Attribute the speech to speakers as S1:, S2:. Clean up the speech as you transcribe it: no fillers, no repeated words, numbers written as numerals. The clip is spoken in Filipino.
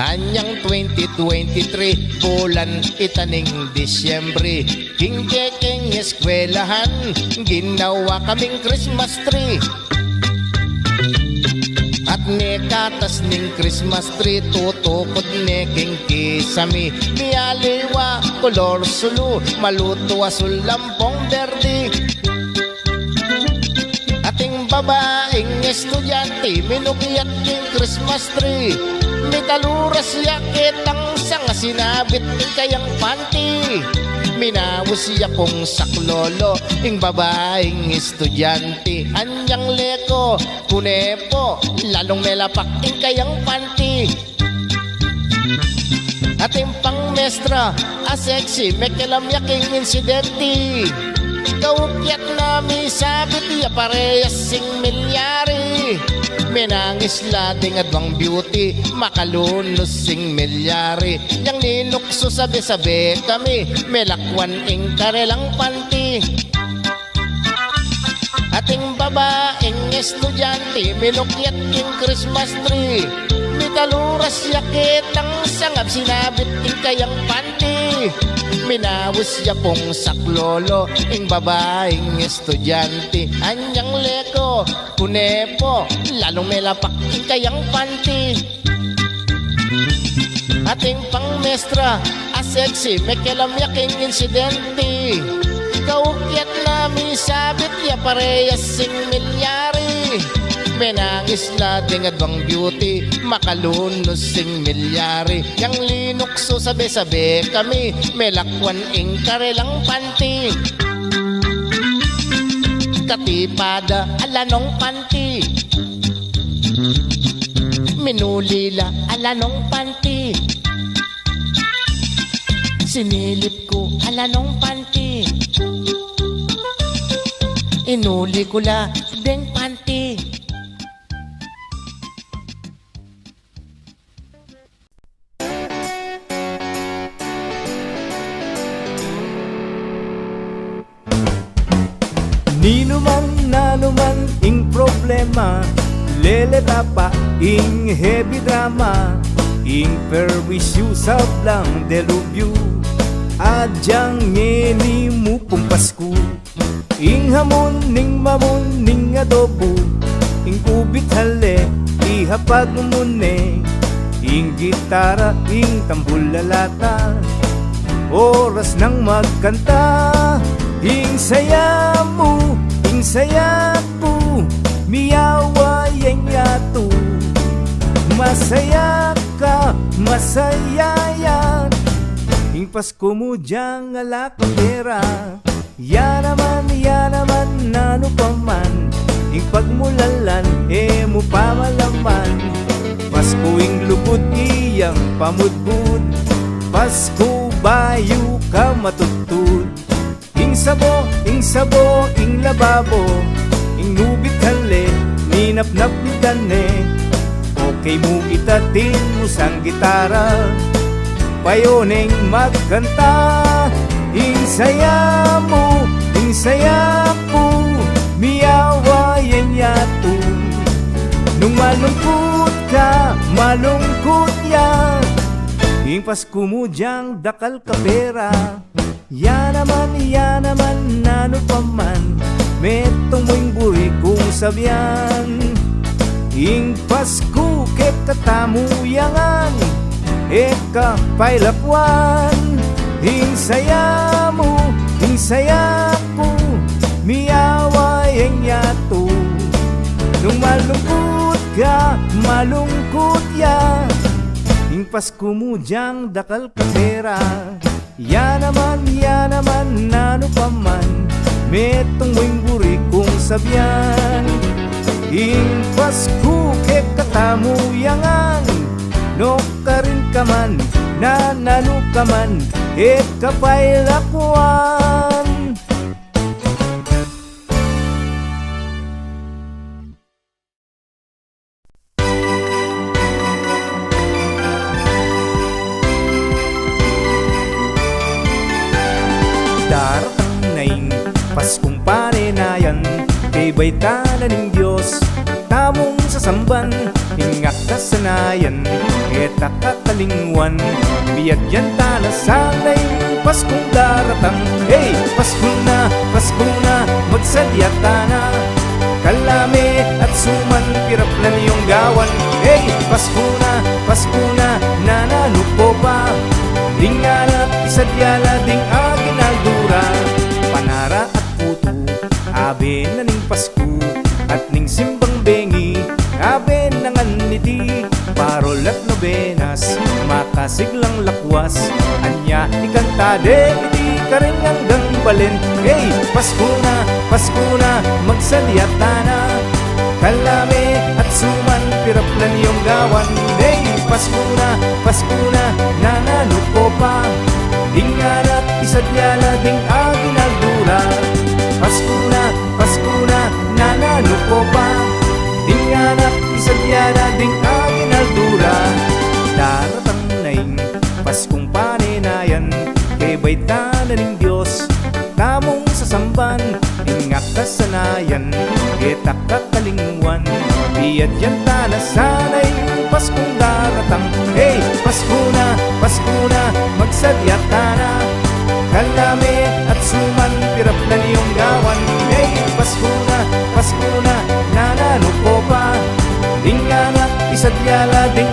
S1: Anyang 2023, bulan itaning Disyembre. King eskwelahan, ginawa kaming Christmas tree. At nekatas ning Christmas tree, tutukod ne king kisami. Mialiwa, kolor sulu, maluto asul lampong berdi. Ating babaeng estudyante, minukyat king Christmas tree. Mitaluras yakit ang sanga sinabit ning kayang panty. Minawos siya kong saklolo, ing babaeng estudyante. Anyang leko, kunepo, lalong melapak ing kayang panty. Ating pang mestra, asexy, mekelam yaking insidente. Kaukyat nami sabit ya parehas sing milyari. Menangis lading adwang beauty, makalunos sing milyari. Yang ninukso sabi-sabi kami, melakwan ing karelang panty. Ating babaeng estudyante, minukyat ing Christmas tree. Mitaluras yakit ang sangab, sinabit ing kayang panty. Minawos siya pong saklolo, ing babaeng estudyante. Anyang leko, kunepo, lalong melapak ing kayang panty. Ating pang mestra, asexy, mekelam yaking insidente. Kaukyat nami sabit ya parehas sing milyari. Menangis lading adwang beauty, makalunos sing milyari. Yang linukso sabi-sabi kami, melakwan ing karelang panty. Katipada alanong panty, minulila alanong panty. Sinilip ko alanong panty, inuli ko la ding panty.
S2: Nino man nano man ing problema, leleta pa ing heavy drama, ing perwisyo sablang delubyo. Adyang ngeni mo pong Pasko, ing hamon ning mamon ning adobo, ing ubit hale ihapag mune, ing gitara ing tambulalata. Oras nang magkanta, ing saya mo, ing saya ko, miyawa yang yato. Masaya ka, masaya yan, ing Pasko mo diyang alakapera. Ya naman, nano pa man, ing pagmulalan, mo pamalaman. Pasko ing lubot iyang pamudbud, Pasko bayo ka matutud. Ing sabo, ing lababo, ing nubit hali, ninapnap ni dane. Okay mo itatin mo sang gitara, payoneng magkanta. Ing saya mo, ing saya ko, miyawa yan yato. Nung malungkot ka, malungkot yan, ing Pasko mo diyang dakal kapera. Ya naman, nano pa man, metong mo'ng buri kong sabyan. Ing Pasko ke katamuyangan, eka pailapwan. Ing saya mo, ing saya ko, miyawa yang yato. Nung malungkot ka, malungkot yan, ing Pasko mo diyang dakal kapera. Ya naman, nano pa man, metong mo'ng buri kong sabyan. Ing Pasko ke katamuyangan, no ka rin ka man, nanano ka man, kapailakuan. Darating na ing Paskong panenayan, kay baitana ng Diyos, tamong sasamban, hingak kasanayan, eta kakalingwan, biyagyan tala sanay, Paskong daratang. Hey, Pasko na, magsadyata na, kalame at suman, piraplan yung gawan. Hey, Pasko na, nananupo pa, ding anak, isadyala, ding aginaldura, panara at puto, abe na ning Pasko, at ning simbang bengi, abe nangan niti, parol at nobenas, makasiglang lakwas, anya ikantade, iti karing hanggang balen. Hey, Pasko na, magsadyata na, kalame at suman, piraplan yung gawan. Hey, Pasko na, nananupo pa, ding anak, isadyala, ding aginaldura. Pasko na, nananupo pa, ding anak, isadyala, ding aginaldura. Daratang naing Paskong panenayan, kay baita na ning Diyos, tamong sasamban, ingak kasanayan, etak kakalingwan, biyad yan tala sanay, Paskong daratang. Hey, Pasko na, magsadyata na, kalame at suman, piraplan yung gawan. Hey, Pasko na, nananupo pa, ding anak, isadyala, ding